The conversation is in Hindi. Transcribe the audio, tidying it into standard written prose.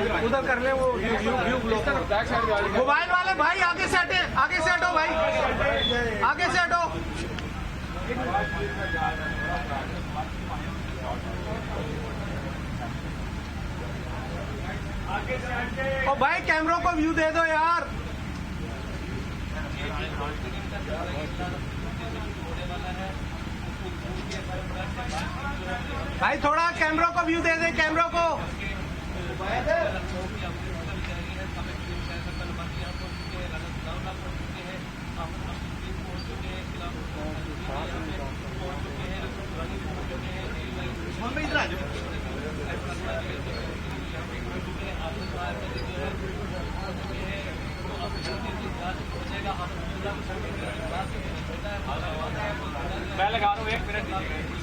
उधर कर ले वो व्यू ब्लॉक। मोबाइल वाले भाई आगे से हटे, आगे से हटो भाई, आगे से हटो। ओ भाई कैमरों को व्यू दे दो यार। भाई थोड़ा कैमरों को व्यू दे दे, कैमरों को। इधर आ जाओ। मैं लगा रहा हूँ 1 मिनट।